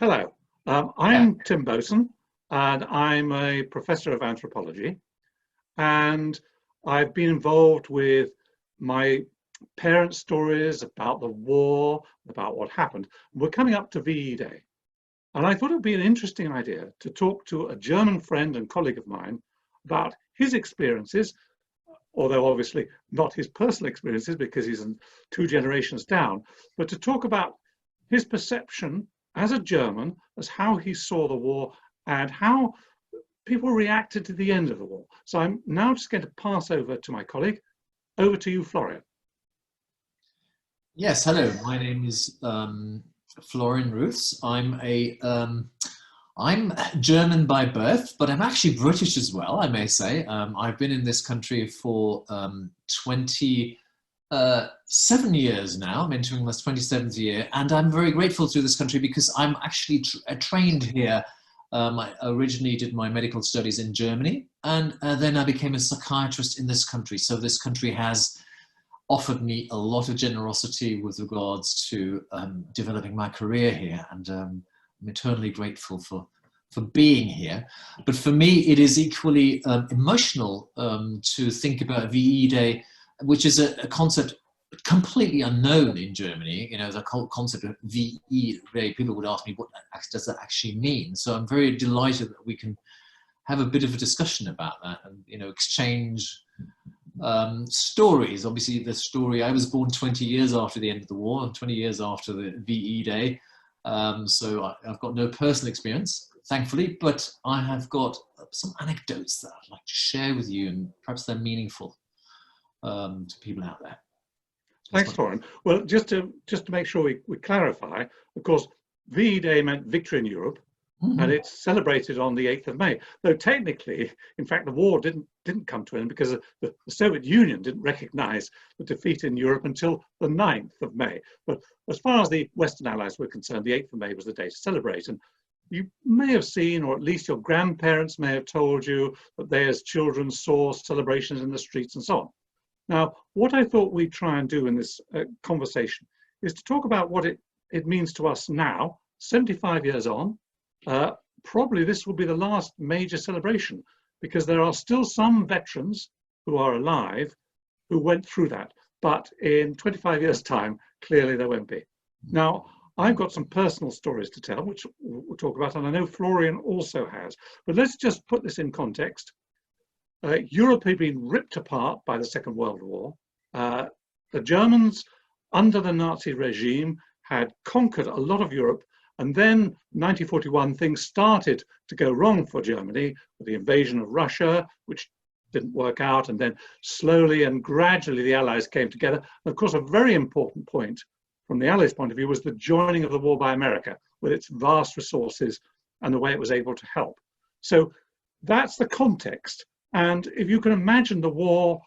Hello, Yeah. I'm Tim Boson, and I'm a professor of anthropology. And I've been involved with my parents' stories about the war, about what happened. We're coming up to VE Day, and I thought it would be an interesting idea to talk to a German friend and colleague of mine about his experiences, although obviously not his personal experiences because he's two generations down, but to talk about his perception as a German, as how he saw the war and how people reacted to the end of the war. So I'm now just going to pass over to my colleague. Over to you, Florian. Yes. Hello. My name is Florian Ruths. I'm German by birth, but I'm actually British as well, I may say. I've been in this country for 27 years now. I'm entering my 27th year, and I'm very grateful to this country because I'm actually trained here. I originally did my medical studies in Germany, and then I became a psychiatrist in this country. So this country has offered me a lot of generosity with regards to developing my career here, and I'm eternally grateful for being here. But for me, it is equally emotional to think about VE Day, which is a concept completely unknown in Germany. You know, the concept of VE Day, people would ask me, what does that actually mean? So I'm very delighted that we can have a bit of a discussion about that and, you know, exchange stories. Obviously, the story, I was born 20 years after the end of the war and 20 years after the VE Day. So I've got no personal experience, thankfully, but I have got some anecdotes that I'd like to share with you, and perhaps they're meaningful to people out there. Thanks, Florian. Well, just to make sure we clarify, of course, VE Day meant victory in Europe, and it's celebrated on the 8th of May. Though technically, in fact, the war didn't come to an end because the Soviet Union didn't recognize the defeat in Europe until the 9th of May. But as far as the Western Allies were concerned, the 8th of May was the day to celebrate. And you may have seen, or at least your grandparents may have told you, that they as children saw celebrations in the streets and so on. Now, what I thought we'd try and do in this conversation is to talk about what it means to us now, 75 years on. Probably this will be the last major celebration because there are still some veterans who are alive who went through that. But in 25 years' time, clearly there won't be. Now, I've got some personal stories to tell, which we'll talk about, and I know Florian also has. But let's just put this in context. Europe had been ripped apart by the Second World War. The Germans, under the Nazi regime, had conquered a lot of Europe, and then 1941 things started to go wrong for Germany with the invasion of Russia, which didn't work out, and then slowly and gradually the Allies came together. And of course, a very important point from the Allies' point of view was the joining of the war by America with its vast resources and the way it was able to help. So that's the context. And if you can imagine the war,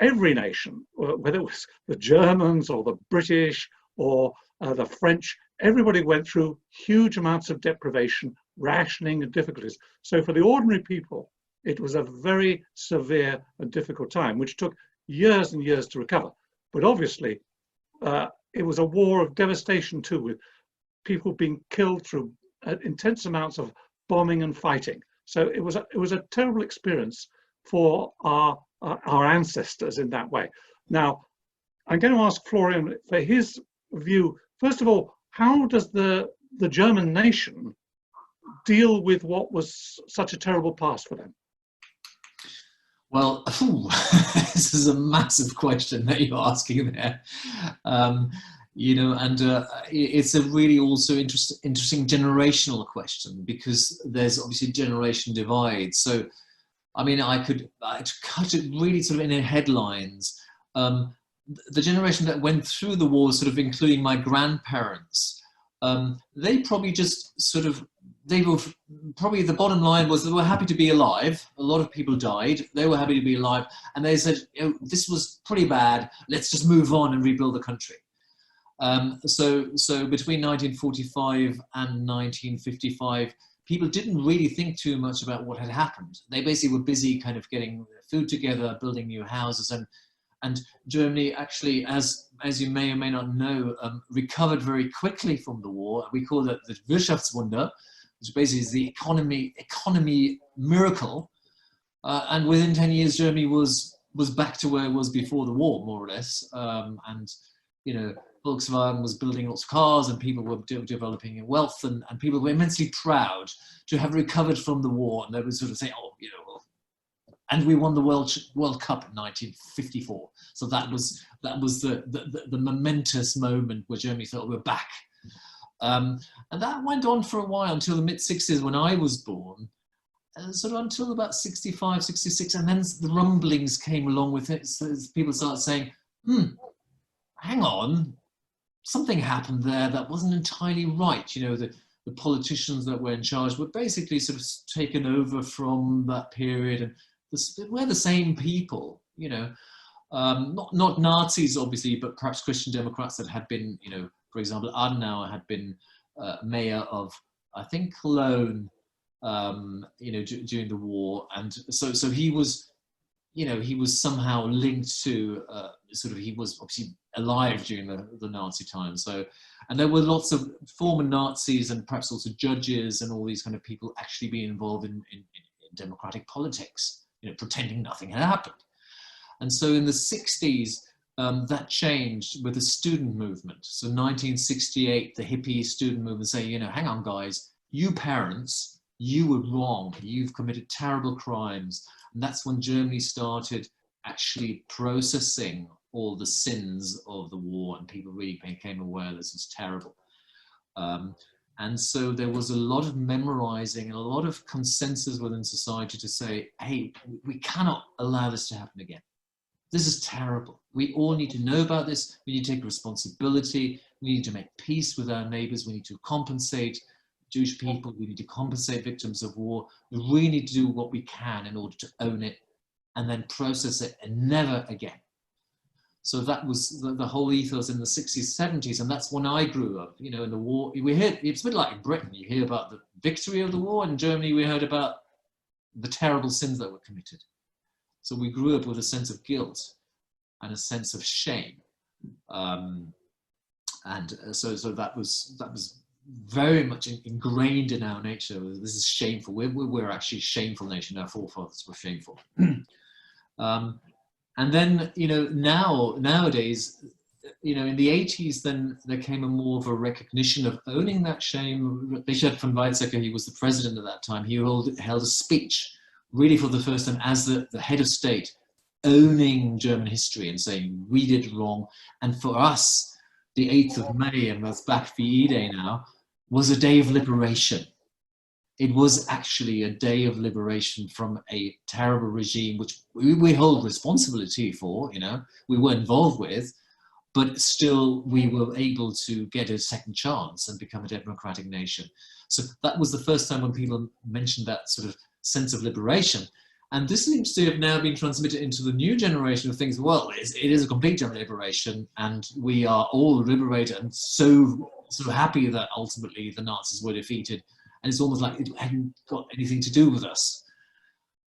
every nation, whether it was the Germans or the British or the French, everybody went through huge amounts of deprivation, rationing and difficulties. So for the ordinary people, it was a very severe and difficult time, which took years and years to recover. But obviously, it was a war of devastation too, with people being killed through intense amounts of bombing and fighting. So it was a terrible experience for our ancestors in that way. Now, I'm going to ask Florian for his view. First of all, how does the German nation deal with what was such a terrible past for them? Well, this is a massive question that you're asking there. You know, and it's a really also interesting generational question because there's obviously generation divide. So, I mean, I'd cut it really sort of in headlines. The generation that went through the war, sort of including my grandparents, they probably just sort of, they were probably, the bottom line was they were happy to be alive. A lot of people died. They were happy to be alive. And they said, you know, this was pretty bad. Let's just move on and rebuild the country. So between 1945 and 1955, people didn't really think too much about what had happened. They basically were busy kind of getting food together, building new houses, And Germany actually, as you may or may not know, recovered very quickly from the war. We call it the Wirtschaftswunder, which basically is the economy miracle. And within 10 years, Germany was back to where it was before the war, more or less. And, you know, Volkswagen was building lots of cars, and people were developing wealth, and people were immensely proud to have recovered from the war. And they would sort of say, oh, you know, well, and we won the World Cup in 1954. So that was the momentous moment where Germany thought, we're back. And that went on for a while until the mid-60s when I was born. Sort of until about 65, 66, and then the rumblings came along with it. So people started saying, hang on, something happened there that wasn't entirely right. You know, the politicians that were in charge were basically sort of taken over from that period, and we're the same people, you know, not Nazis, obviously, but perhaps Christian Democrats that had been, you know, for example, Adenauer had been mayor of, I think, Cologne, you know, during the war, and so he was, you know, he was somehow linked to sort of, he was obviously alive during the Nazi time. So, and there were lots of former Nazis and perhaps also judges and all these kind of people actually being involved in democratic politics, you know, pretending nothing had happened. And so in the 60s, that changed with the student movement. So 1968, the hippie student movement saying, you know, hang on guys, you parents, you were wrong, you've committed terrible crimes. And that's when Germany started actually processing all the sins of the war, and people really became aware this was terrible. And so there was a lot of memorizing and a lot of consensus within society to say, hey, we cannot allow this to happen again. This is terrible. We all need to know about this. We need to take responsibility. We need to make peace with our neighbors. We need to compensate Jewish people. We need to compensate victims of war. We really need to do what we can in order to own it and then process it, and never again. So that was the whole ethos in the 60s, 70s, and that's when I grew up. You know, in the war, we heard, it's a bit like in Britain, you hear about the victory of the war. In Germany, we heard about the terrible sins that were committed. So we grew up with a sense of guilt and a sense of shame. So that was very much ingrained in our nature. This is shameful. We're actually a shameful nation. Our forefathers were shameful. And then, you know, nowadays, you know, in the 80s, then there came a more of a recognition of owning that shame. Richard von Weizsäcker, he was the president at that time. He held a speech really for the first time as the head of state, owning German history and saying, we did wrong. And for us, the 8th of May, and that's back VE Day now, was a day of liberation. It was actually a day of liberation from a terrible regime, which we hold responsibility for, you know, we were involved with, but still we were able to get a second chance and become a democratic nation. So that was the first time when people mentioned that sort of sense of liberation. And this seems to have now been transmitted into the new generation of things. Well, it is a complete liberation, and we are all liberated and so happy that ultimately the Nazis were defeated. And it's almost like it hadn't got anything to do with us.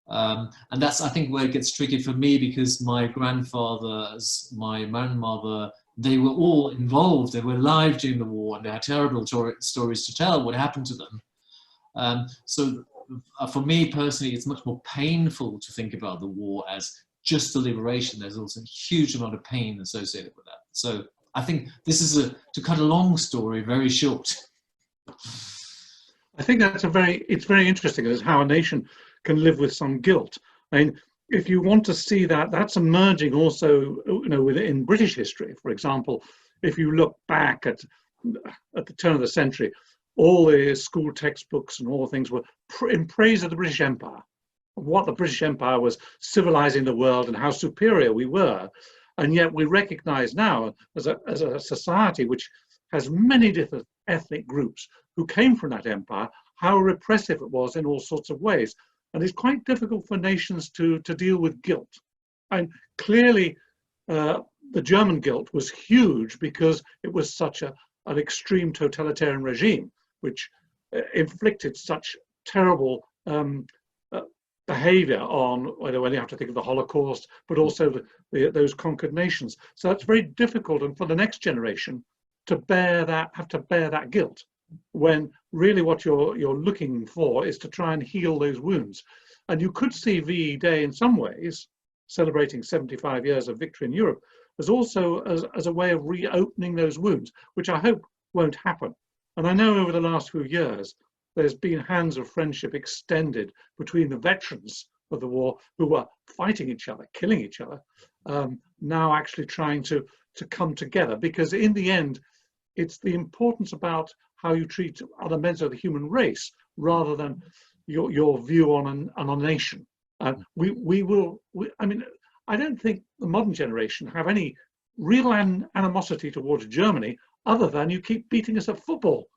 And that's, I think, where it gets tricky for me, because my grandfathers, my grandmother, they were all involved. They were alive during the war, and they had terrible stories to tell what happened to them. So for me personally, it's much more painful to think about the war as just a liberation. There's also a huge amount of pain associated with that. So I think this is to cut a long story very short. I think it's very interesting as how a nation can live with some guilt. I mean, if you want to see that, that's emerging also, you know, within British history. For example, if you look back at the turn of the century, all the school textbooks and all things were in praise of the British Empire, what the British Empire was civilizing the world and how superior we were. And yet we recognize now as a society which has many different ethnic groups who came from that empire, how repressive it was in all sorts of ways. And it's quite difficult for nations to deal with guilt. And clearly the German guilt was huge because it was such an extreme totalitarian regime, which inflicted such terrible behavior on, when you have to think of the Holocaust, but also those conquered nations. So it's very difficult, and for the next generation to have to bear that guilt, when really what you're looking for is to try and heal those wounds. And you could see VE Day in some ways, celebrating 75 years of victory in Europe, as also as a way of reopening those wounds, which I hope won't happen. And I know over the last few years, there's been hands of friendship extended between the veterans of the war who were fighting each other, killing each other, now actually trying to come together, because in the end, it's the importance about how you treat other members of the human race rather than your view on a nation. I mean, I don't think the modern generation have any real animosity towards Germany other than you keep beating us at football.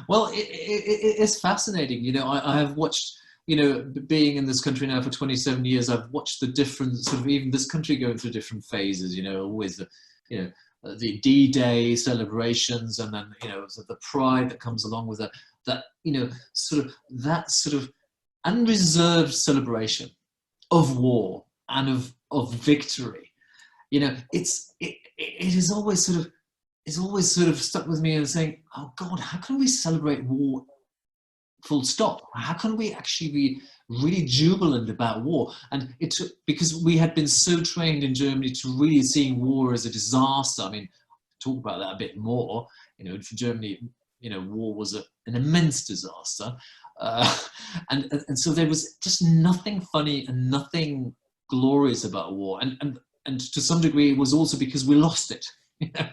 Well, it's fascinating. You know, I have watched, you know, being in this country now for 27 years, I've watched the different sort of, even this country going through different phases, you know, always the, you know, the D-Day celebrations, and then, you know, the pride that comes along with that, you know, that sort of unreserved celebration of war and of victory. You know, it is always sort of, it's always sort of stuck with me and saying, oh God, how can we celebrate war full stop? How can we actually be really jubilant about war? And it took, because we had been so trained in Germany to really seeing war as a disaster. I mean, talk about that a bit more. You know, for Germany, you know, war was an immense disaster. And so there was just nothing funny and nothing glorious about war. And to some degree, it was also because we lost it. You know?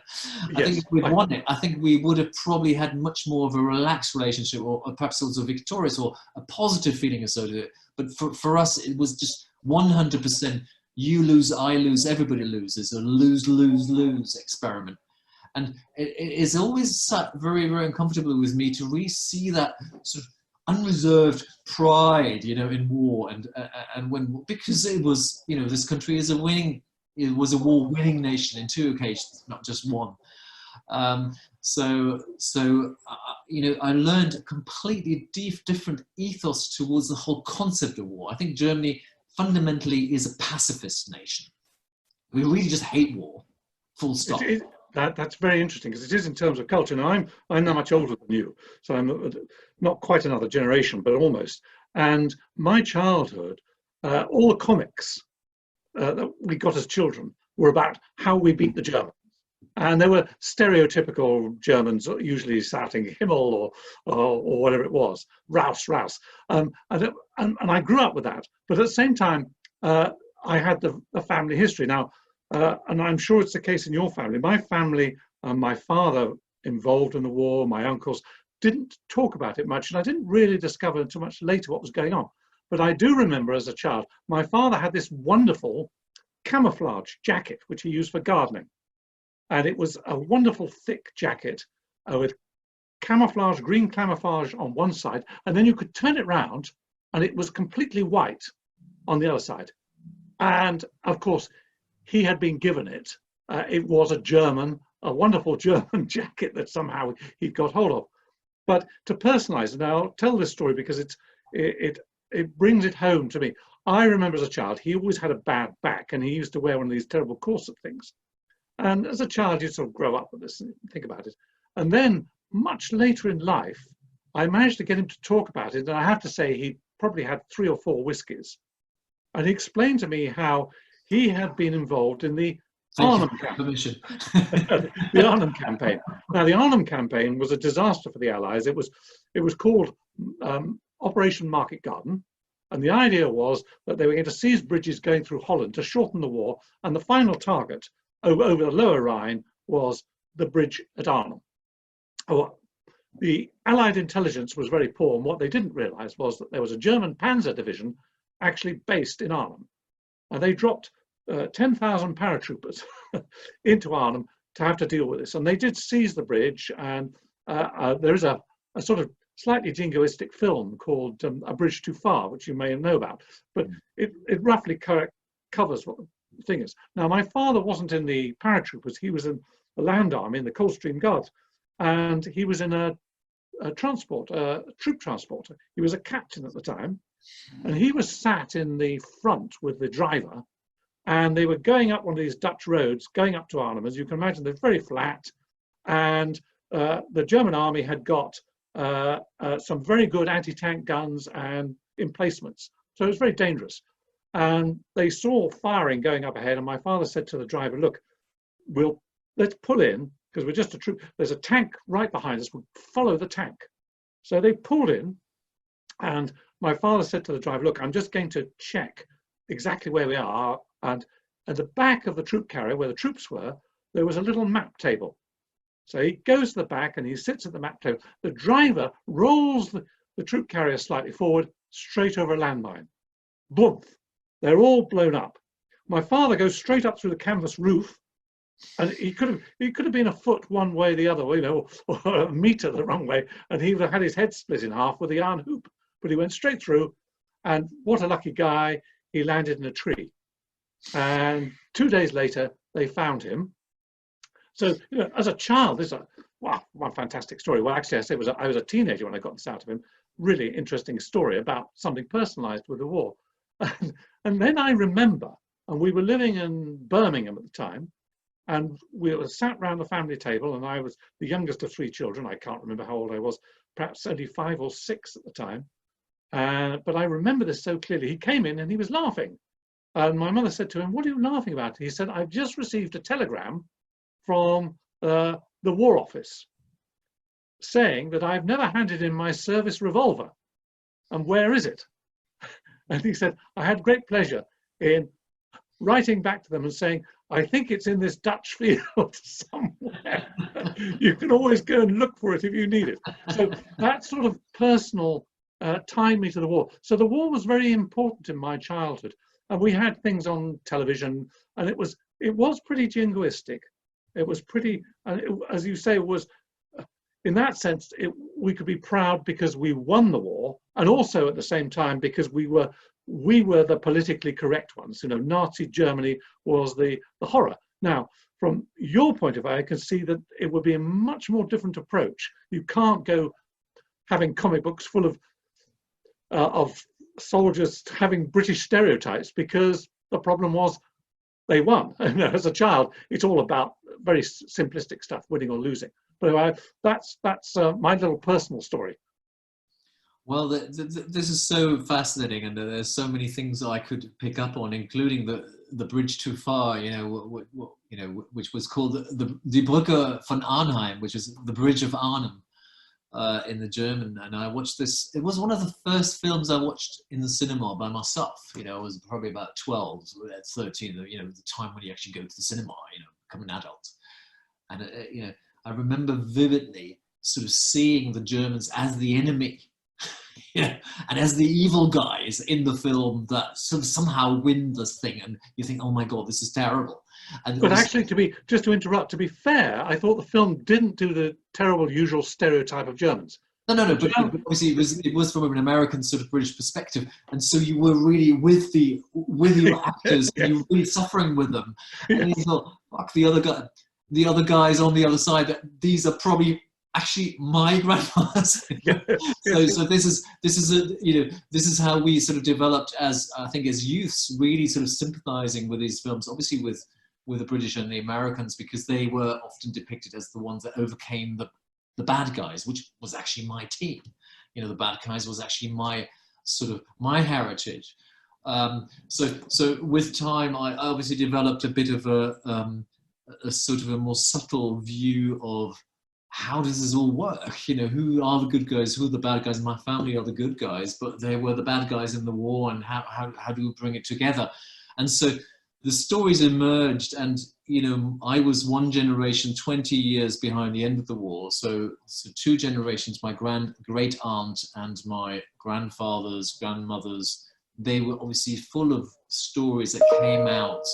I think if we'd won it, I think we would have probably had much more of a relaxed relationship, or perhaps also victorious, or a positive feeling associated with it. But for us, it was just 100% you lose, I lose, everybody loses, a lose-lose-lose experiment. And it is always sat very, very uncomfortable with me to really see that sort of unreserved pride, you know, in war, and when, because it was, you know, this country is it was a war-winning nation in 2 occasions, not just one. You know, I learned a completely different ethos towards the whole concept of war. I think Germany fundamentally is a pacifist nation. We really just hate war, full stop. That's very interesting, because it is in terms of culture. Now, I'm not much older than you, so I'm not quite another generation, but almost. And my childhood, all the comics that we got as children were about how we beat the Germans. And they were stereotypical Germans, usually shouting Himmel or whatever it was, Raus, Raus. And I grew up with that. But at the same time, I had the family history. Now, and I'm sure it's the case in your family. My family, my father involved in the war, my uncles, didn't talk about it much. And I didn't really discover until much later what was going on. But I do remember as a child, my father had this wonderful camouflage jacket, which he used for gardening. And it was a wonderful thick jacket with camouflage, green camouflage on one side. And then you could turn it round and it was completely white on the other side. And of course, he had been given it. It was a wonderful German jacket that somehow he got hold of. But to personalize, and I'll tell this story because it brings it home to me. I remember as a child, he always had a bad back, and he used to wear one of these terrible corset things. And as a child, you sort of grow up with this and think about it. And then much later in life, I managed to get him to talk about it. And I have to say, he probably had 3 or 4 whiskies. And he explained to me how he had been involved in the Arnhem campaign. The Arnhem campaign. Now, the Arnhem campaign was a disaster for the Allies. It was called Operation Market Garden. And the idea was that they were going to seize bridges going through Holland to shorten the war. And the final target over the Lower Rhine was the bridge at Arnhem. The Allied intelligence was very poor. And what they didn't realize was that there was a German panzer division actually based in Arnhem. And they dropped 10,000 paratroopers into Arnhem to have to deal with this. And they did seize the bridge. And there is a sort of slightly jingoistic film called A Bridge Too Far, which you may know about. But it roughly covers what the thing is. Now, my father wasn't in the paratroopers. He was in the Land Army, in the Coldstream Guards. And he was in a troop transporter. He was a captain at the time, and he was sat in the front with the driver, and they were going up one of these Dutch roads, going up to Arnhem. As you can imagine, they're very flat, and the German army had got some very good anti-tank guns and emplacements, so it was very dangerous. And they saw firing going up ahead, and my father said to the driver, "Look, let's pull in, because we're just a troop. There's a tank right behind us. We'll follow the tank." So they pulled in, and my father said to the driver, "Look, I'm just going to check exactly where we are." And at the back of the troop carrier, where the troops were, there was a little map table. So he goes to the back and he sits at the map table. The driver rolls the troop carrier slightly forward, straight over a landmine. Boom! They're all blown up. My father goes straight up through the canvas roof, and he could have been a foot one way, the other way, or a meter the wrong way, and he would have had his head split in half with the iron hoop. But he went straight through, and what a lucky guy! He landed in a tree. And 2 days later, they found him. So, as a child, this is one fantastic story. Well, actually, I was a teenager when I got this out of him. Really interesting story about something personalised with the war. And then I remember, and we were living in Birmingham at the time, and we were sat round the family table, and I was the youngest of 3 children. I can't remember how old I was, perhaps only 5 or 6 at the time. But I remember this so clearly. He came in and he was laughing. And my mother said to him, "What are you laughing about?" He said, "I've just received a telegram from the War Office saying that I've never handed in my service revolver. And where is it?" And he said, "I had great pleasure in writing back to them and saying, I think it's in this Dutch field somewhere. You can always go and look for it if you need it." So that sort of personal tied me to the war. So the war was very important in my childhood. And we had things on television, and it was pretty jingoistic. It was pretty, as you say, it was, in that sense, we could be proud because we won the war, and also at the same time because we were the politically correct ones. Nazi Germany was the horror. Now, from your point of view, I can see that it would be a much more different approach. You can't go having comic books full of soldiers having British stereotypes, because the problem was they won. And as a child, it's all about very simplistic stuff, winning or losing. But that's my little personal story. Well, this is so fascinating, and there's so many things I could pick up on, including the bridge too far, which was called the Brücke von Arnhem, which is the bridge of Arnhem. In the German, and I watched this. It was one of the first films I watched in the cinema by myself. I was probably about 12, 13. The time when you actually go to the cinema. Become an adult, and I remember vividly sort of seeing the Germans as the enemy, and as the evil guys in the film that sort of somehow win this thing, and you think, oh my God, this is terrible. But actually, just to interrupt, to be fair, I thought the film didn't do the terrible usual stereotype of Germans. No. But obviously, it was from an American sort of British perspective, and so you were really with your actors, and you were really suffering with them, and you thought, fuck, the other guys on the other side. That these are probably actually my grandfathers. So this is how we sort of developed as youths, really sort of sympathizing with these films, obviously with the British and the Americans, because they were often depicted as the ones that overcame the bad guys, which was actually my team. The bad guys was actually my heritage. So with time, I obviously developed a bit of a sort of a more subtle view of how does this all work? Who are the good guys? Who are the bad guys? My family are the good guys, but they were the bad guys in the war, and how do we bring it together? And so the stories emerged, and I was one generation, 20 years behind the end of the war. So 2 generations, my great aunt and my grandfathers, grandmothers, they were obviously full of stories that came out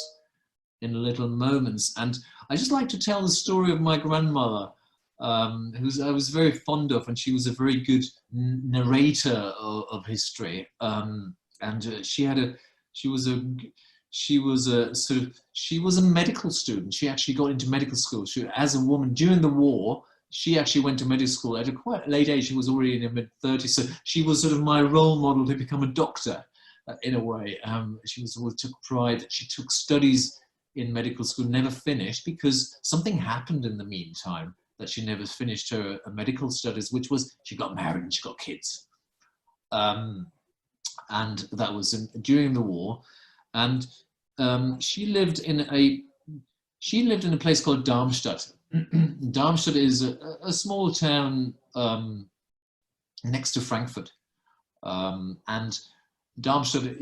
in little moments. And I just like to tell the story of my grandmother, who I was very fond of, and she was a very good narrator of history. She was a medical student. She actually got into medical school. As a woman during the war, she actually went to medical school at a quite late age. She was already in her mid-30s, so she was sort of my role model to become a doctor, in a way. She always took pride that she took studies in medical school, never finished, because something happened in the meantime that she never finished her medical studies, which was she got married and she got kids. And that was during the war. And she lived in a place called Darmstadt. Darmstadt is a small town next to Frankfurt, and Darmstadt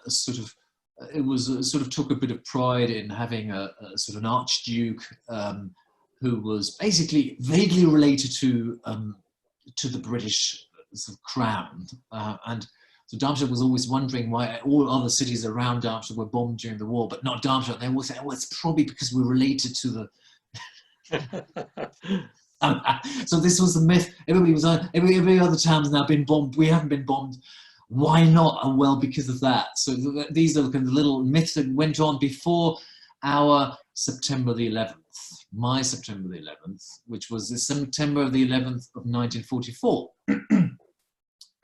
sort of took a bit of pride in having a sort of an archduke who was basically vaguely related to the British sort of crown, and so Darmstadt was always wondering why all other cities around Darmstadt were bombed during the war, but not Darmstadt. They always say, "Oh, it's probably because we're related to the." So this was the myth. Everybody was on. Every other town's now been bombed. We haven't been bombed. Why not? Oh, well, because of that. So these are the kind of little myths that went on before our September the 11th, my September the 11th, which was the September the 11th of 1944,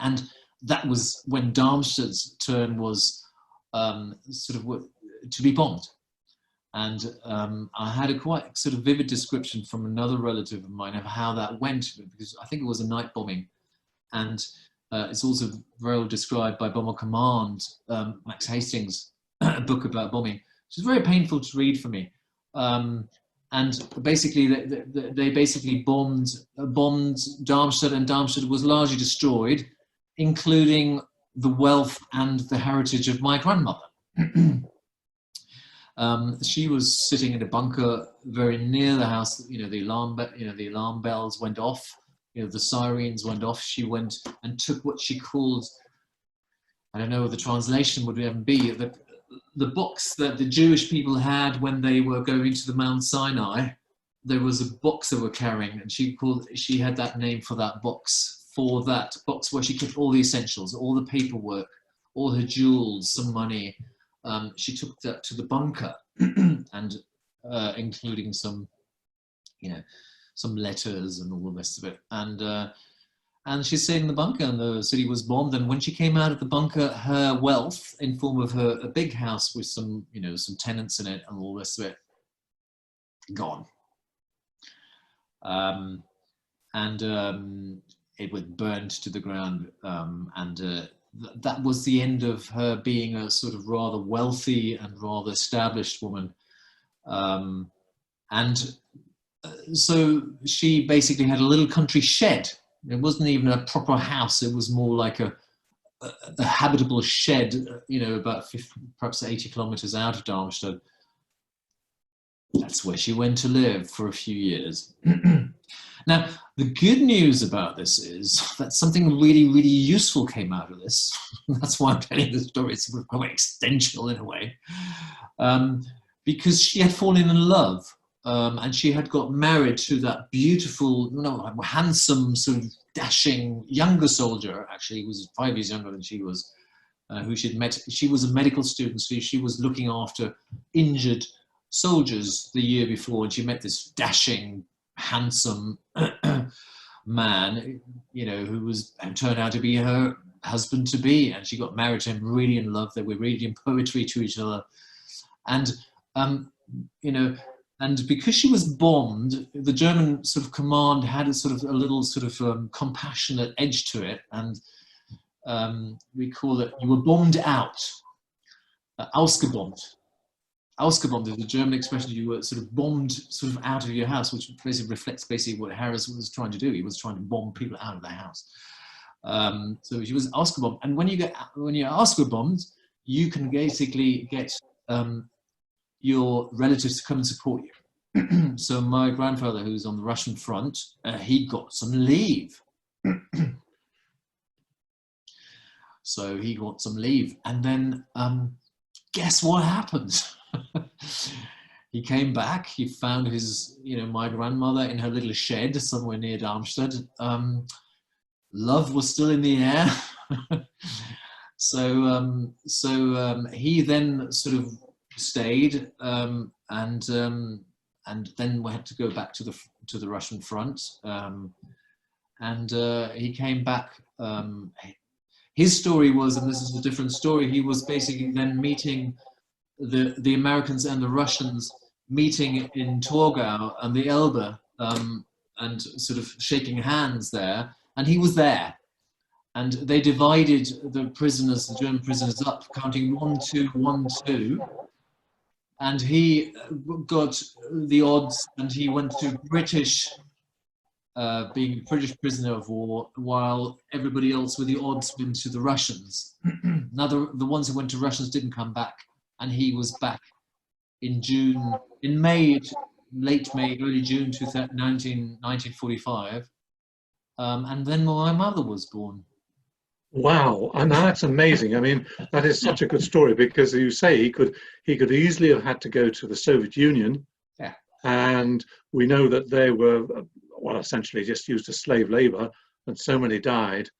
and that was when Darmstadt's turn was to be bombed. And I had a quite sort of vivid description from another relative of mine of how that went, because I think it was a night bombing. And it's also very well described by Bomber Command, Max Hastings' book about bombing, which is very painful to read for me. And basically, they basically bombed Darmstadt, and Darmstadt was largely destroyed, including the wealth and the heritage of my grandmother. She was sitting in a bunker very near the house. You know, the alarm bells went off. You know, the sirens went off. She went and took what she called, I don't know what the translation would even be, the box that the Jewish people had when they were going to the Mount Sinai. There was a box they were carrying, and she had that name for that box. For that box where she kept all the essentials, all the paperwork, all her jewels, some money. She took that to the bunker, and including some, some letters and all the rest of it. And she stayed in the bunker, and the city was bombed. And when she came out of the bunker, her wealth, in form of a big house with some, some tenants in it and all the rest of it, gone. It was burned to the ground, that was the end of her being a sort of rather wealthy and rather established woman. So she basically had a little country shed. It wasn't even a proper house. It was more like a habitable shed, about 50, perhaps 80 kilometers out of Darmstadt. That's where she went to live for a few years. Now, the good news about this is that something really, really useful came out of this. That's why I'm telling the story. It's quite existential in a way. Because she had fallen in love, and she had got married to that beautiful, handsome, sort of dashing younger soldier. Actually, he was 5 years younger than she was, who she'd met. She was a medical student, so she was looking after injured soldiers the year before, and she met this dashing, handsome man, who turned out to be her husband to be, and she got married to him, really in love. They were reading poetry to each other, and and because she was bombed, the German sort of command had a little compassionate edge to it, and we call it, you were bombed out, ausgebombt. Ausgebombt is the German expression. You were sort of bombed out of your house, which basically reflects what Harris was trying to do. He was trying to bomb people out of their house. So she was ausgebombt. And when you're ausgebombt, you can basically get your relatives to come and support you. So my grandfather, who's on the Russian front, he got some leave. So he got some leave, and then guess what happened? He came back. He found his, my grandmother in her little shed somewhere near Darmstadt. Love was still in the air. So he then sort of stayed, and then we had to go back to the Russian front. And he came back. His story was, and this is a different story, he was basically then meeting the Americans and the Russians meeting in Torgau and the Elbe, and sort of shaking hands there, and he was there. And they divided the prisoners, the German prisoners, up, counting 1, 2, 1, 2. And he got the odds, and he went to British, being a British prisoner of war, while everybody else with the odds went to the Russians. Now, the ones who went to Russians didn't come back, and he was back in May, late May, early June 1945. And then my mother was born. Wow, and that's amazing. I mean, that is such a good story, because as you say, he could easily have had to go to the Soviet Union. Yeah. And we know that they were, well, essentially just used as slave labor, and so many died.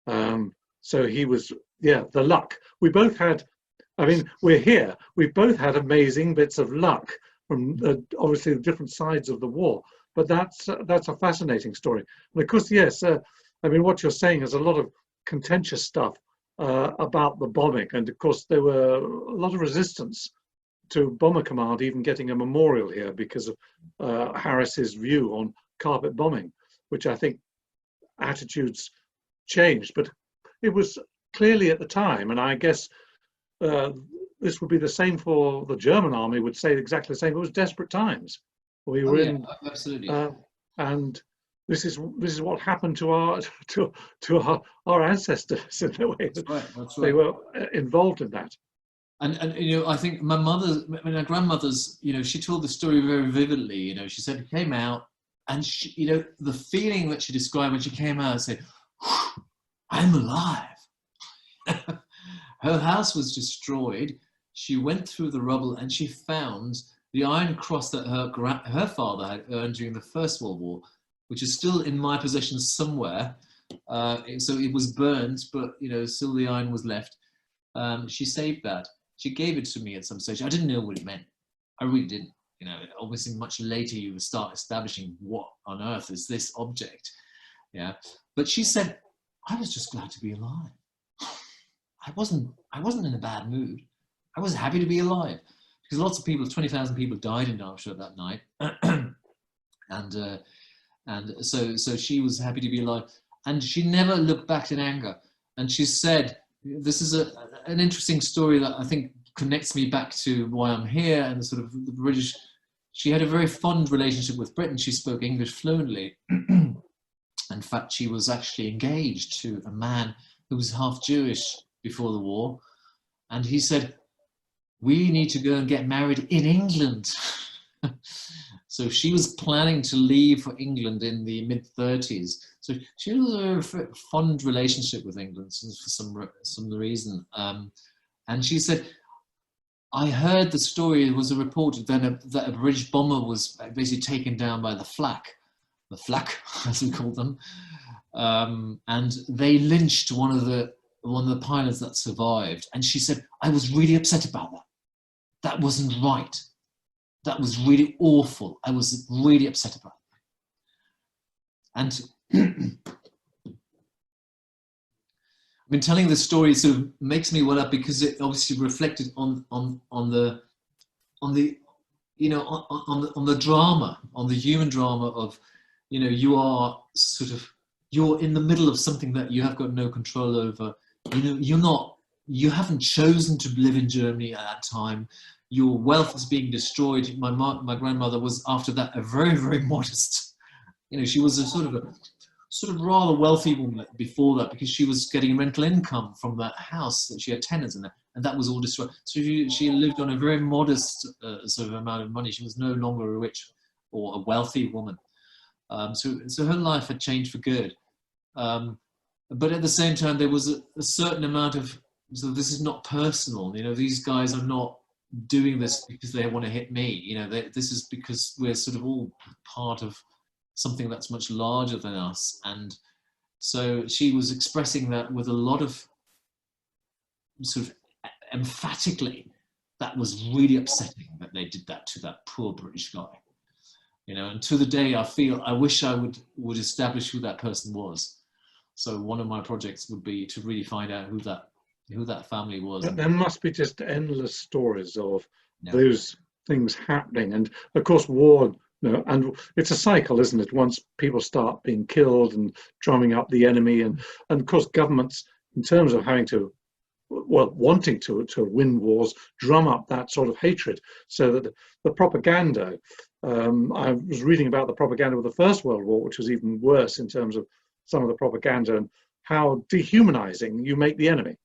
So he was, yeah, the luck. We both had, I mean, we're here. We both had amazing bits of luck from obviously the different sides of the war. But that's a fascinating story. And of course, yes, I mean, what you're saying is a lot of contentious stuff about the bombing, and of course there were a lot of resistance to Bomber Command even getting a memorial here because of Harris's view on carpet bombing, which I think attitudes changed, but it was clearly at the time, and I guess this would be the same for the German army, would say exactly the same. It was desperate times. We were in, absolutely. And this is what happened to our ancestors in a way. That's right. They were involved in that. And you know, I think my grandmother's, you know, she told the story very vividly. You know, she said it came out, and she, you know, the feeling that she described when she came out and said, "I'm alive." Her house was destroyed. She went through the rubble and she found the Iron Cross that her father had earned during the First World War, which is still in my possession somewhere. So it was burnt, but you know, still the iron was left. She saved that. She gave it to me at some stage. I didn't know what it meant. I really didn't. You know, obviously much later you would start establishing what on earth is this object. Yeah. But she said, I was just glad to be alive. I wasn't in a bad mood. I was happy to be alive. Because lots of people, 20,000 people died in Derbyshire that night. And so she was happy to be alive. And she never looked back in anger. And she said, this is an interesting story that I think connects me back to why I'm here and the sort of the British. She had a very fond relationship with Britain. She spoke English fluently. In fact, she was actually engaged to a man who was half Jewish before the war. And he said, we need to go and get married in England. So she was planning to leave for England in the mid-30s. So she was a very fond relationship with England for some reason. And she said, I heard the story, it was a report then that a British bomber was basically taken down by the flak, as we call them. And they lynched one of the pilots that survived. And she said, I was really upset about that. That wasn't right. That was really awful. I was really upset about it. And I've been telling this story, sort of makes me well up because it obviously reflected on the drama, on the human drama of, you know, you're in the middle of something that you have got no control over. You know, you haven't chosen to live in Germany at that time. Your wealth is being destroyed. My grandmother was, after that, a very, very modest, you know, she was a sort of rather wealthy woman before that, because she was getting rental income from that house that she had tenants in, and that was all destroyed. So she lived on a very modest sort of amount of money. She was no longer a rich or a wealthy woman. So her life had changed for good. But at the same time, there was a certain amount of, so this is not personal, you know, these guys are not doing this because they want to hit me, you know, this is because we're sort of all part of something that's much larger than us. And so she was expressing that with a lot of sort of emphatically, that was really upsetting that they did that to that poor British guy. and to the day I wish I would establish who that person was. So one of my projects would be to really find out who that family was. There must be just endless stories of Yeah. those things happening, and of course war, and it's a cycle, isn't it? Once people start being killed and drumming up the enemy, and of course governments, in terms of having to, wanting to win wars, drum up that sort of hatred, so that the propaganda, I was reading about the propaganda of the First World War, which was even worse in terms of some of the propaganda and how dehumanizing you make the enemy.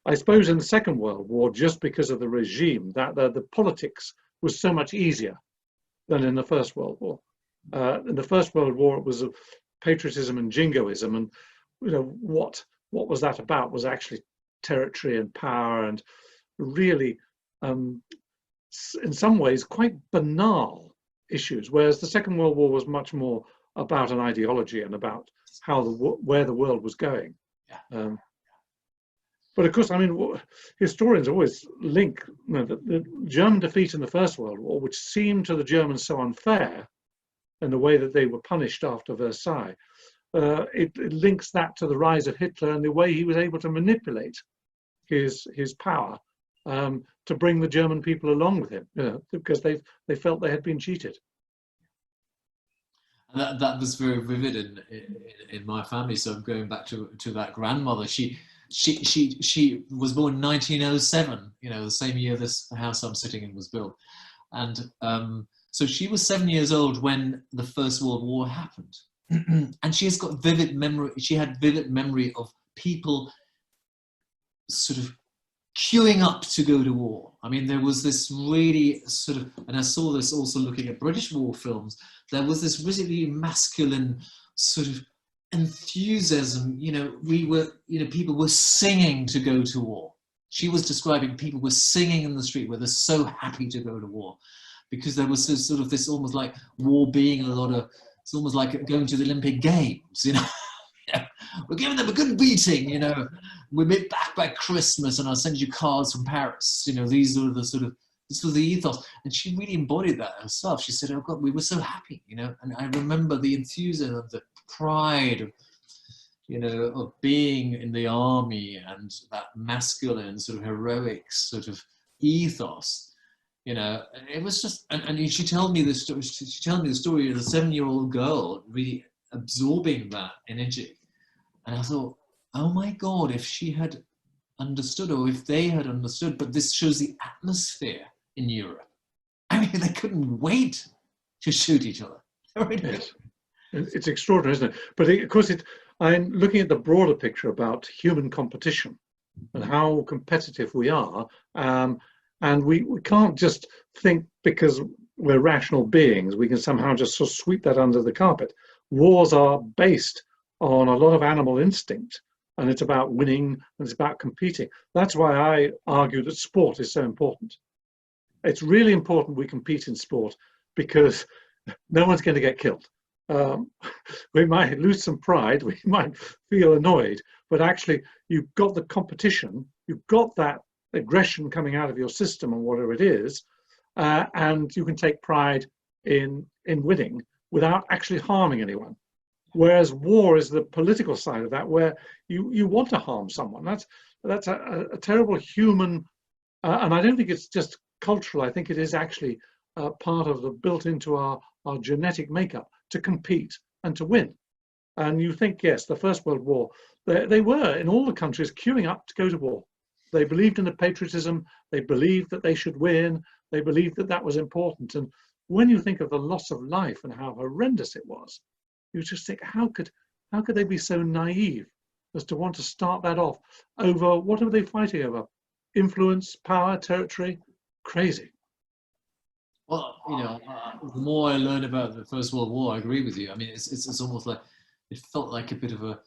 I suppose in the Second World War, just because of the regime, that the politics was so much easier than in the First World War. In the First World War, it was patriotism and jingoism, and what was that about? Was actually territory and power, and really, in some ways, quite banal issues. Whereas the Second World War was much more about an ideology and about how where the world was going. But of course, I mean, historians always link the German defeat in the First World War, which seemed to the Germans so unfair in the way that they were punished after Versailles. It links that to the rise of Hitler and the way he was able to manipulate his power to bring the German people along with him, because they felt they had been cheated. And that was very vivid in my family. So going back to that grandmother, she was born in 1907, the same year this house I'm sitting in was built. And so she was 7 years old when the First World War happened. And she has got vivid memory. She had vivid memory of people sort of queuing up to go to war. I mean, there was this really sort of, and I saw this also looking at British war films, there was this really masculine sort of enthusiasm. People were singing to go to war. She was describing people were singing in the street where they're so happy to go to war, because there was this sort of this almost like war being it's almost like going to the Olympic Games, We're giving them a good beating, We'll be back by Christmas and I'll send you cards from Paris. These are this was the ethos. And she really embodied that herself. She said, oh God, we were so happy, And I remember the enthusiasm, the pride of being in the army, and that masculine sort of heroic sort of ethos. It was just, and she told me the story. She told me the story of a 7-year-old girl really absorbing that energy, and I thought, oh my God, if she had understood, or if they had understood. But this shows the atmosphere in Europe. I mean, they couldn't wait to shoot each other. Yes. It's extraordinary, isn't it? But of course, I'm looking at the broader picture about human competition and how competitive we are. And we can't just think because we're rational beings, we can somehow just sort of sweep that under the carpet. Wars are based on a lot of animal instinct, and it's about winning, and it's about competing. That's why I argue that sport is so important. It's really important we compete in sport, because no one's going to get killed. We might lose some pride, we might feel annoyed, but actually you've got the competition, you've got that aggression coming out of your system or whatever it is, and you can take pride in winning without actually harming anyone. Whereas war is the political side of that, where you want to harm someone. That's a terrible human, and I don't think it's just cultural. I think it is actually part of the built into our genetic makeup to compete and to win. And you think, yes, the First World War, they were in all the countries queuing up to go to war. They believed in the patriotism. They believed that they should win. They believed that that was important. And when you think of the loss of life and how horrendous it was, you just think, how could they be so naive as to want to start that off over, what are they fighting over? Influence, power, territory? Crazy. Well, the more I learn about the First World War, I agree with you. I mean, it's almost like, it felt like a bit of a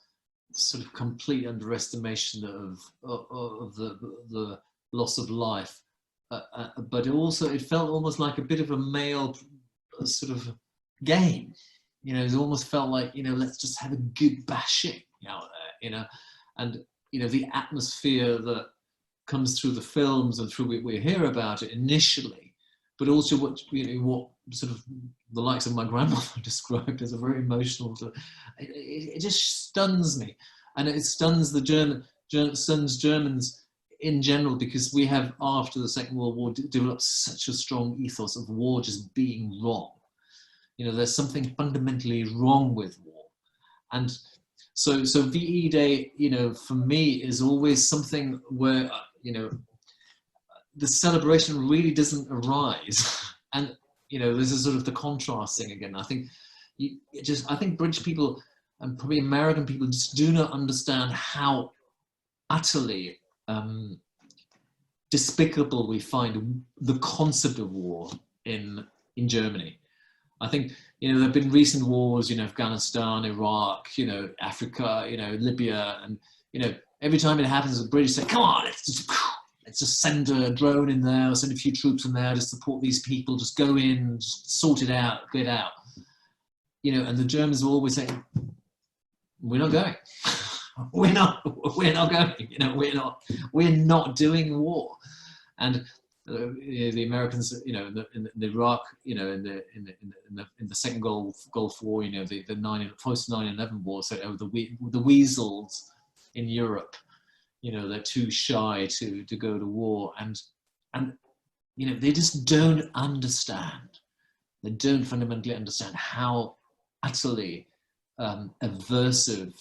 sort of complete underestimation of the loss of life, but it felt almost like a bit of a male sort of game. It almost felt like, let's just have a good bashing out there, and the atmosphere that comes through the films and through we hear about it initially but also what, you know, what sort of the likes of my grandmother described as a very emotional, it just stuns me. And it stuns the stuns Germans in general, because we have, after the Second World War, developed such a strong ethos of war just being wrong. You know, there's something fundamentally wrong with war. And so VE Day, you know, for me is always something where, you know, the celebration really doesn't arise. And, you know, this is sort of the contrast thing again. I think I think British people and probably American people just do not understand how utterly despicable we find the concept of war in Germany. I think, you know, there have been recent wars, you know, Afghanistan, Iraq, you know, Africa, you know, Libya, and, you know, every time it happens, the British say, come on, let's just send a drone in there, or send a few troops in there to support these people, just go in, just sort it out, get out. You know, and the Germans will always say, we're not going. we're not going, you know, we're not doing war. And the Americans, you know, in the Iraq, you know, in the second Gulf War, you know, the post 9/11 war, so the weasels in Europe, you know, they're too shy to go to war, and you know, they just don't understand. They don't fundamentally understand how utterly aversive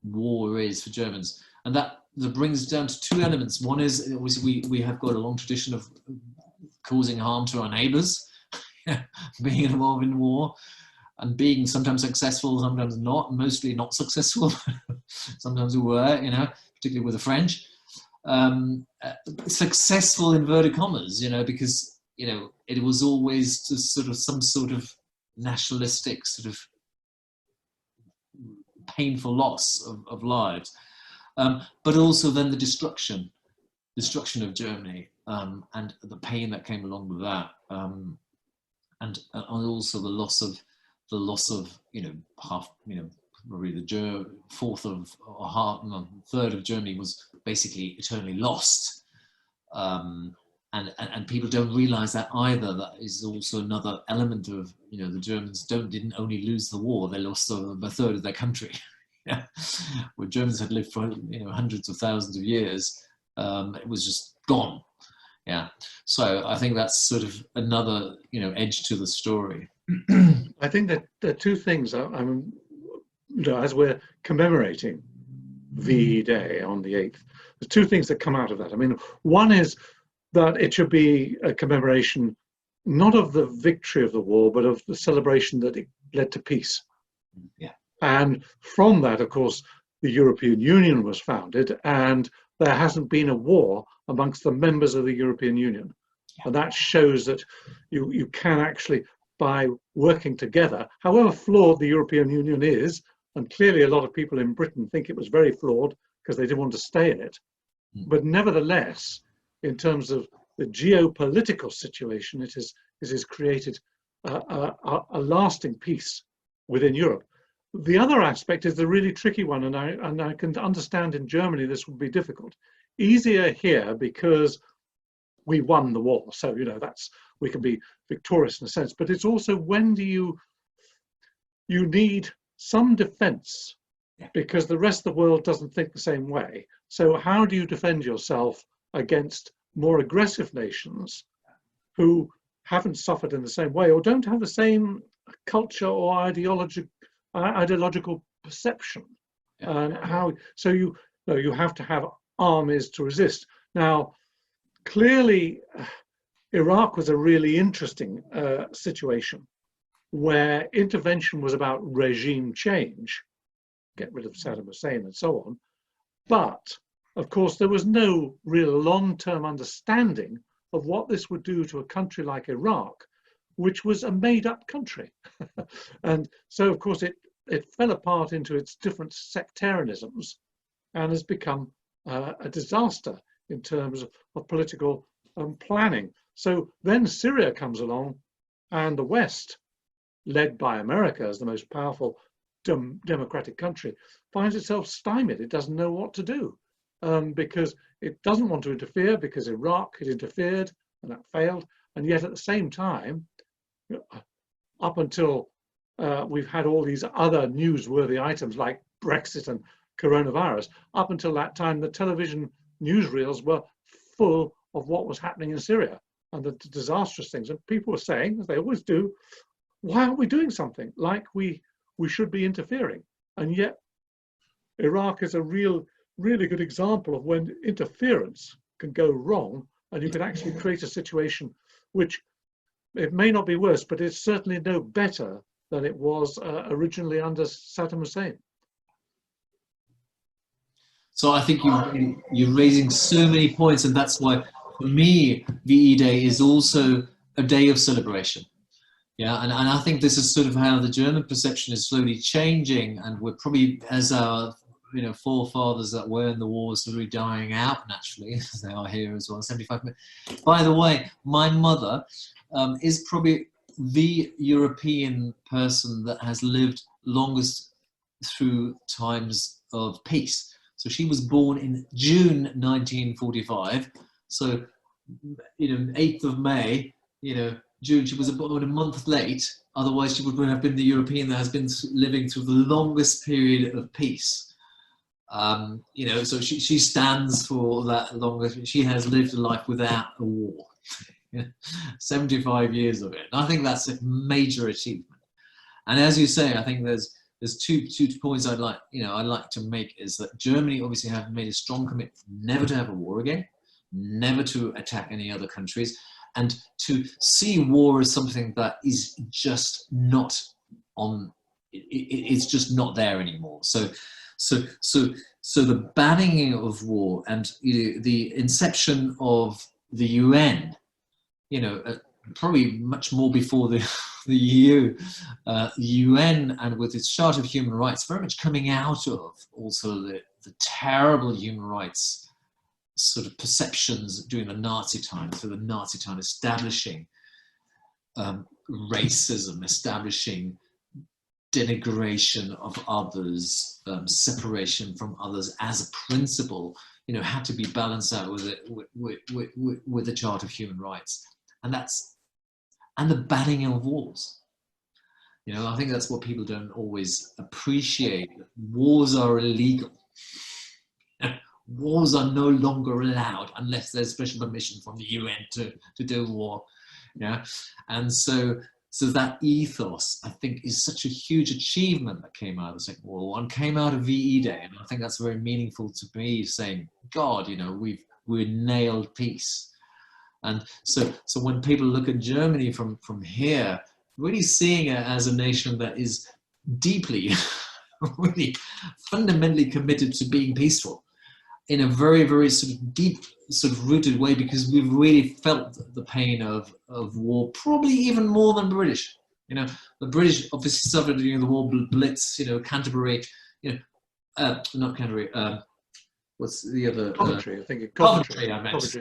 war is for Germans, and that brings down to two elements. One is, obviously, we have got a long tradition of causing harm to our neighbours, being involved in war, and being sometimes successful, sometimes not, mostly not successful. Sometimes we were, you know, particularly with the French. Successful, inverted commas, you know, because, you know, it was always just sort of some sort of nationalistic, sort of painful loss of lives. But also then the destruction of Germany, and the pain that came along with that, and also the loss of you know, half, you know, probably the third of Germany was basically eternally lost, and people don't realize that either. That is also another element of, you know, the Germans didn't only lose the war, they lost a third of their country. Yeah. Where Germans had lived for, you know, hundreds of thousands of years, it was just gone. Yeah. So I think that's sort of another, you know, edge to the story. I think that there are two things. I mean, you know, as we're commemorating VE Day on the 8th, there's two things that come out of that. I mean, one is that it should be a commemoration not of the victory of the war, but of the celebration that it led to peace. Yeah. And from that, of course, the European Union was founded, and there hasn't been a war amongst the members of the European Union. Yeah. And that shows that you can actually, by working together, however flawed the European Union is, and clearly a lot of people in Britain think it was very flawed because they didn't want to stay in it, but nevertheless, in terms of the geopolitical situation, it has created a lasting peace within Europe. The other aspect is the really tricky one, and I can understand in Germany this would be difficult. Easier here because we won the war, so, you know, we can be victorious in a sense. But it's also, when do you need some defense, because the rest of the world doesn't think the same way. So how do you defend yourself against more aggressive nations who haven't suffered in the same way, or don't have the same culture or ideological perception? So you have to have armies to resist. Now, clearly, Iraq was a really interesting situation where intervention was about regime change, get rid of Saddam Hussein and so on. But of course, there was no real long-term understanding of what this would do to a country like Iraq, which was a made-up country. And so, of course, it fell apart into its different sectarianisms and has become a disaster in terms of political planning. So then Syria comes along, and the West, led by America as the most powerful democratic country, finds itself stymied. It doesn't know what to do, because it doesn't want to interfere, because Iraq had interfered and that failed. And yet at the same time, up until we've had all these other newsworthy items like Brexit and coronavirus, up until that time, the television newsreels were full of what was happening in Syria and the disastrous things. And people were saying, as they always do, why aren't we doing something? Like we should be interfering. And yet Iraq is a really good example of when interference can go wrong, and you can actually create a situation which, it may not be worse, but it's certainly no better than it was originally under Saddam Hussein. So I think you're raising so many points, and that's why, for me, VE Day is also a day of celebration. Yeah, and I think this is sort of how the German perception is slowly changing, and we're probably, as our forefathers that were in the wars, sort of dying out naturally, as they are here as well. 75 minutes. By the way, my mother is probably the European person that has lived longest through times of peace. So she was born in June 1945. So, 8th of May, June, she was about a month late. Otherwise, she would have been the European that has been living through the longest period of peace. So she stands for that longest. She has lived a life without a war. 75 years of it. And I think that's a major achievement. And as you say, I think there's two points I'd like to make, is that Germany obviously have made a strong commitment never to have a war again, never to attack any other countries, and to see war as something that is just not on. It's just not there anymore. So the banning of war and the inception of the UN, probably much more before the EU, UN, and with its Charter of Human Rights, very much coming out of also the terrible human rights sort of perceptions during the Nazi time, through the Nazi time, establishing racism, establishing denigration of others, separation from others as a principle, had to be balanced out with the Charter of Human Rights, and the banning of wars. I think that's what people don't always appreciate. Wars are illegal. Wars are no longer allowed unless there's special permission from the UN to do war. And so that ethos, I think, is such a huge achievement that came out of the Second World War and came out of VE Day. And I think that's very meaningful to me, saying, God, we've nailed peace. And so when people look at Germany from here, really seeing it as a nation that is deeply, really fundamentally committed to being peaceful in a very, very sort of deep, sort of rooted way, because we've really felt the pain of war, probably even more than British. The British obviously suffered during the war blitz, Canterbury, not Canterbury, what's the other? Coventry, I think. Coventry, I meant.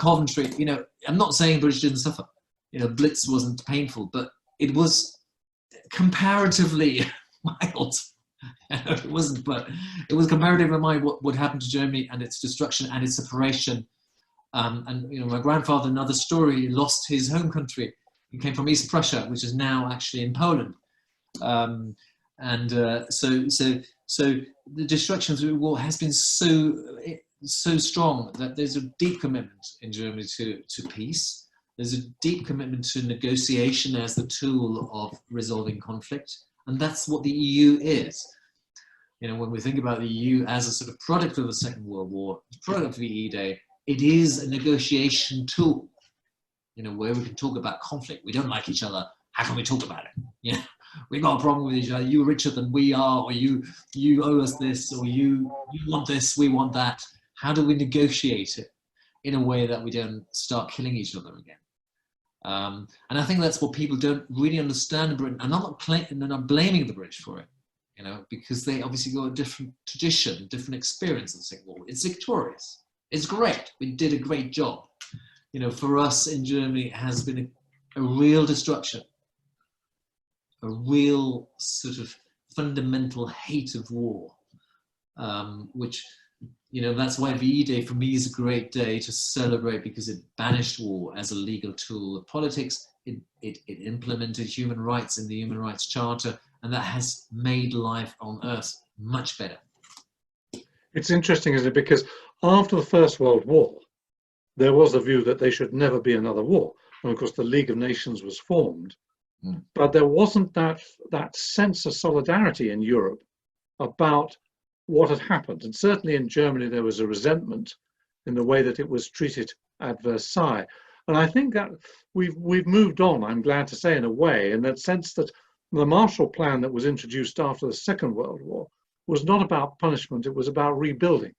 Coventry, I'm not saying British didn't suffer. Blitz wasn't painful, but it was comparatively mild. It wasn't, but it was comparatively mild what happened to Germany and its destruction and its separation. And my grandfather, another story, lost his home country. He came from East Prussia, which is now actually in Poland. So the destruction through war has been so strong that there's a deep commitment in Germany to peace. There's a deep commitment to negotiation as the tool of resolving conflict. And that's what the EU is. When we think about the EU as a sort of product of the Second World War, product of VE Day, it is a negotiation tool, where we can talk about conflict. We don't like each other. How can we talk about it? We've got a problem with each other. You're richer than we are, or you owe us this, or you want this, we want that. How do we negotiate it in a way that we don't start killing each other again? And I think that's what people don't really understand in Britain. And I'm not blaming the British for it, because they obviously got a different tradition, different experience of the Second World War. It's victorious. It's great. We did a great job. For us in Germany, it has been a real destruction, a real sort of fundamental hate of war, which you know, that's why VE Day for me is a great day to celebrate, because it banished war as a legal tool of politics. It implemented human rights in the Human Rights Charter, and that has made life on Earth much better. It's interesting, isn't it? Because after the First World War, there was a view that there should never be another war. And of course, the League of Nations was formed. But there wasn't that sense of solidarity in Europe about what had happened. And certainly in Germany, there was a resentment in the way that it was treated at Versailles. And I think that we've moved on, I'm glad to say, in a way, in that sense that the Marshall Plan that was introduced after the Second World War was not about punishment, it was about rebuilding.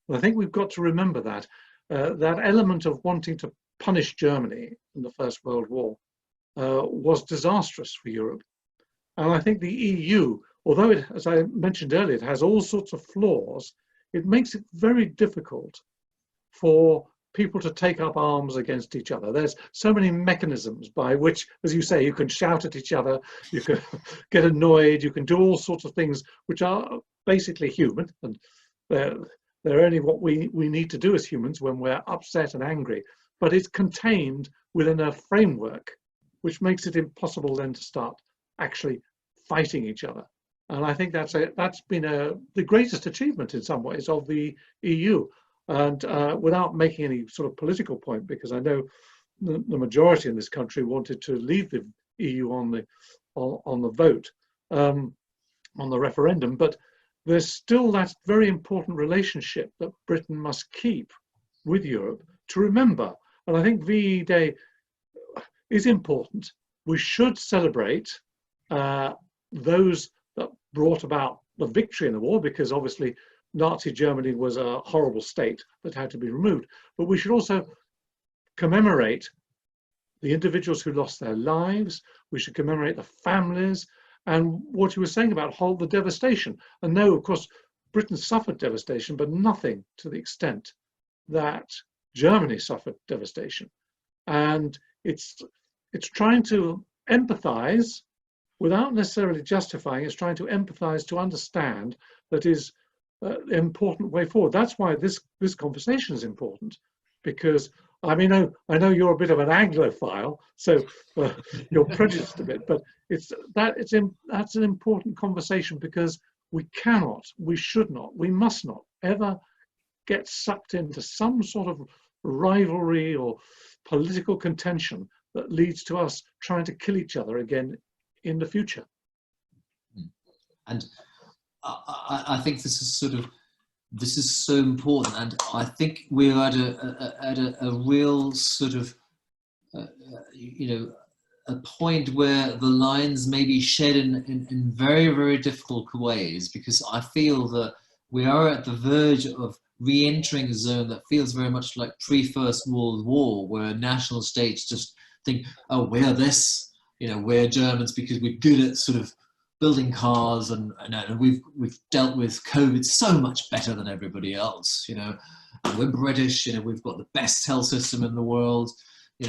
And I think we've got to remember that. That element of wanting to punish Germany in the First World War was disastrous for Europe. And I think the EU, although it, as I mentioned earlier, it has all sorts of flaws, it makes it very difficult for people to take up arms against each other. There's so many mechanisms by which, as you say, you can shout at each other, you can get annoyed, you can do all sorts of things which are basically human, and they're only what we need to do as humans when we're upset and angry. But it's contained within a framework which makes it impossible then to start actually fighting each other. And I think that's been the greatest achievement in some ways of the EU. And without making any sort of political point, because I know the majority in this country wanted to leave the EU on the vote, on the referendum, but there's still that very important relationship that Britain must keep with Europe to remember. And I think VE Day is important. We should celebrate those that brought about the victory in the war, because obviously Nazi Germany was a horrible state that had to be removed. But we should also commemorate the individuals who lost their lives. We should commemorate the families and what you were saying about the devastation. And no, of course, Britain suffered devastation, but nothing to the extent that Germany suffered devastation. And it's trying to empathize without necessarily justifying. It's trying to empathize to understand that is an important way forward. That's why this conversation is important, because I mean, I know you're a bit of an Anglophile, so you're prejudiced a bit, but that's an important conversation, because we cannot, we should not, we must not ever get sucked into some sort of rivalry or political contention that leads to us trying to kill each other again in the future. And I think this is so important, and I think we're at a real sort of a point where the lines may be shed in very, very difficult ways, because I feel that we are at the verge of re-entering a zone that feels very much like pre-First World War, where national states just think, oh, we're this, we're Germans because we're good at sort of building cars, and we've dealt with COVID so much better than everybody else, and we're British, we've got the best health system in the world,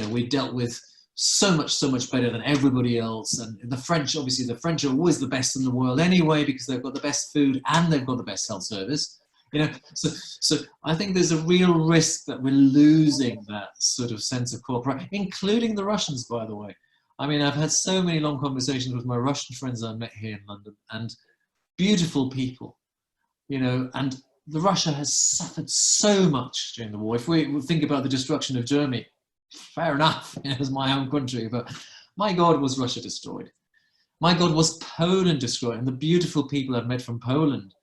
we dealt with so much better than everybody else. And the French, obviously the French are always the best in the world anyway, because they've got the best food and they've got the best health service. So I think there's a real risk that we're losing that sort of sense of cooperation, including the Russians, by the way. I mean, I've had so many long conversations with my Russian friends I met here in London, and beautiful people, and Russia has suffered so much during the war. If we think about the destruction of Germany, fair enough, it's my home country, but my God, was Russia destroyed. My God, was Poland destroyed. And the beautiful people I've met from Poland,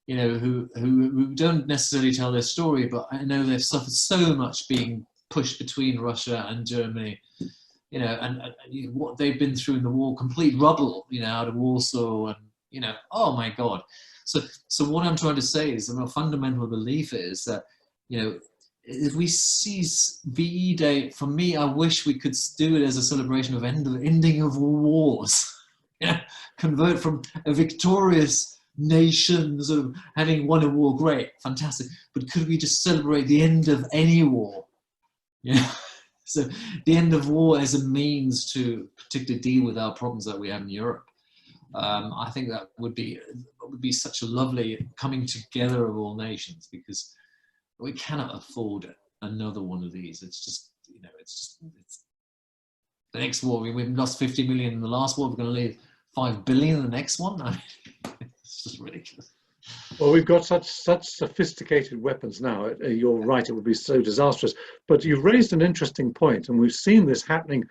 who don't necessarily tell their story, but I know they've suffered so much being pushed between Russia and Germany, and what they've been through in the war, complete rubble, out of Warsaw, and, oh my God. So what I'm trying to say is, my fundamental belief is that, if we seize VE Day, for me, I wish we could do it as a celebration of ending of wars. Convert from a victorious nation, sort of having won a war, great, fantastic. But could we just celebrate the end of any war? So the end of war as a means to particularly deal with our problems that we have in Europe. I think that would be would be such a lovely coming together of all nations, because we cannot afford another one of these. It's just, it's the next war. We've lost 50 million in the last war. We're going to lose 5 billion in the next one. I mean, it's just ridiculous. Well, we've got such sophisticated weapons now. You're right, it would be so disastrous. But you've raised an interesting point, and we've seen this happening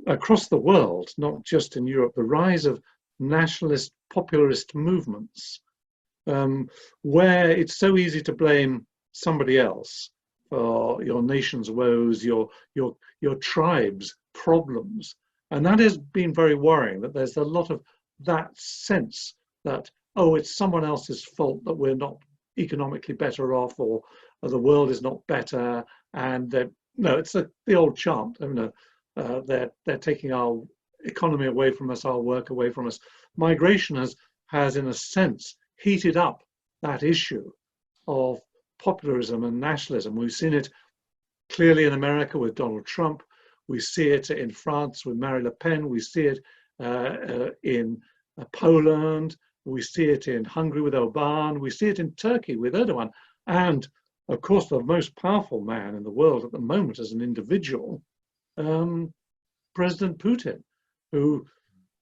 across the world, not just in Europe, the rise of nationalist, popularist movements, where it's so easy to blame somebody else for your nation's woes, your tribe's problems. And that has been very worrying, that there's a lot of that sense that, oh, it's someone else's fault that we're not economically better off, or the world is not better. And no, it's the old chant. They're taking our economy away from us, our work away from us. Migration has in a sense heated up that issue of populism and nationalism. We've seen it clearly in America with Donald Trump. We see it in France with Marine Le Pen. We see it in Poland. We see it in Hungary with Orbán. We see it in Turkey with Erdogan. And of course, the most powerful man in the world at the moment as an individual, President Putin, who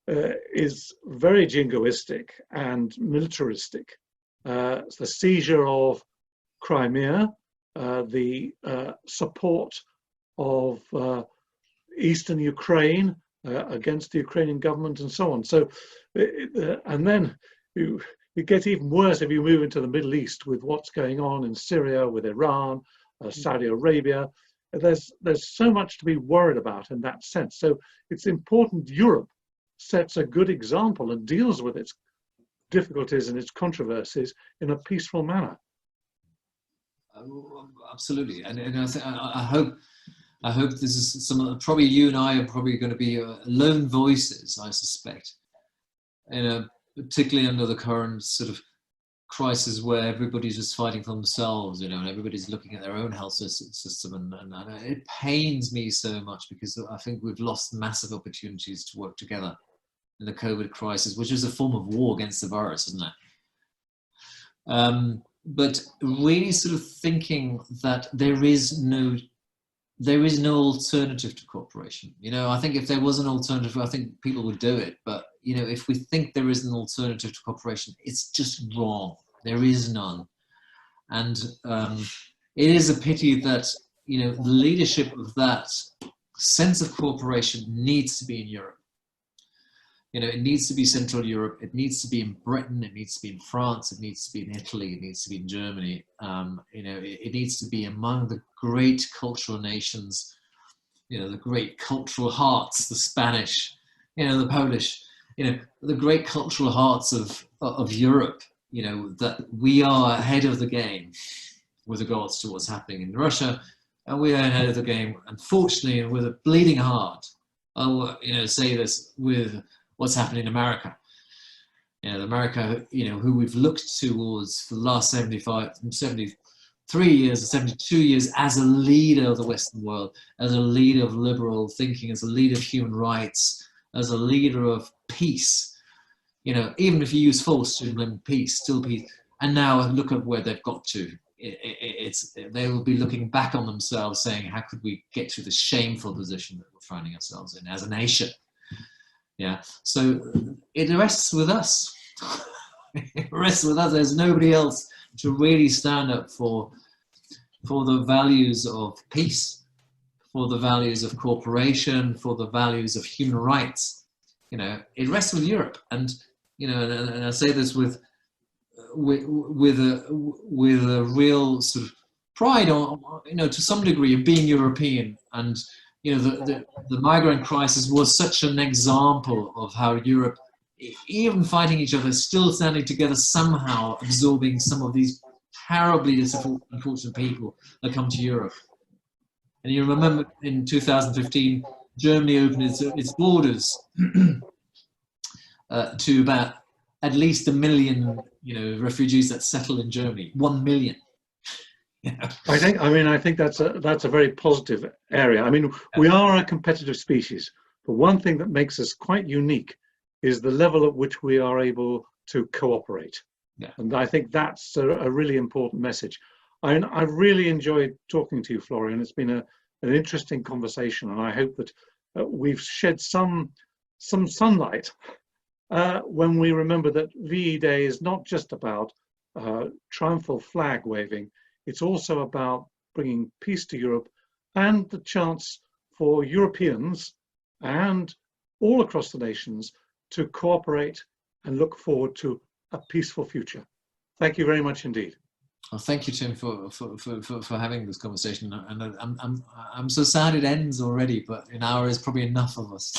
is very jingoistic and militaristic. The seizure of Crimea, the support of eastern Ukraine against the Ukrainian government, and so on. So, and then you get even worse if you move into the Middle East with what's going on in Syria, with Iran, Saudi Arabia. There's so much to be worried about in that sense. So it's important Europe sets a good example and deals with its difficulties and its controversies in a peaceful manner. Absolutely, and I hope this is probably you and I are probably going to be lone voices, I suspect, particularly under the current sort of crisis where everybody's just fighting for themselves, and everybody's looking at their own health system, and it pains me so much, because I think we've lost massive opportunities to work together in the COVID crisis, which is a form of war against the virus, isn't it? But really sort of thinking that there is no alternative to cooperation. I think if there was an alternative, I think people would do it. But, if we think there is an alternative to cooperation, it's just wrong. There is none. And it is a pity that, the leadership of that sense of cooperation needs to be in Europe. It needs to be Central Europe. It needs to be in Britain. It needs to be in France. It needs to be in Italy. It needs to be in Germany. It needs to be among the great cultural nations, the great cultural hearts, the Spanish, the Polish, the great cultural hearts of Europe, that we are ahead of the game with regards to what's happening in Russia. And we are ahead of the game, unfortunately, and with a bleeding heart. I'll, say this with what's happening in America. America, who we've looked towards for the last 73 years or 72 years as a leader of the Western world, as a leader of liberal thinking, as a leader of human rights, as a leader of peace. Even if you use force to implement peace, still peace. And now look at where they've got to. They will be looking back on themselves saying, how could we get to this shameful position that we're finding ourselves in as a nation? Yeah, so it rests with us. It rests with us. There's nobody else to really stand up for the values of peace, for the values of cooperation, for the values of human rights. It rests with Europe, and and I say this with a real sort of pride on, to some degree, of being European. And the migrant crisis was such an example of how Europe, even fighting each other, still standing together, somehow absorbing some of these terribly unfortunate people that come to Europe. And you remember in 2015, Germany opened its borders to about at least 1 million, refugees that settle in Germany. 1 million. I think that's a very positive area. We are a competitive species, but one thing that makes us quite unique is the level at which we are able to cooperate. Yeah. And I think that's a really important message. I really enjoyed talking to you, Florian. It's been an interesting conversation, and I hope that we've shed some sunlight when we remember that VE Day is not just about triumphal flag waving. It's also about bringing peace to Europe and the chance for Europeans and all across the nations to cooperate and look forward to a peaceful future. Thank you very much indeed. Well, thank you, Tim, for having this conversation. And I'm so sad it ends already, but an hour is probably enough of us.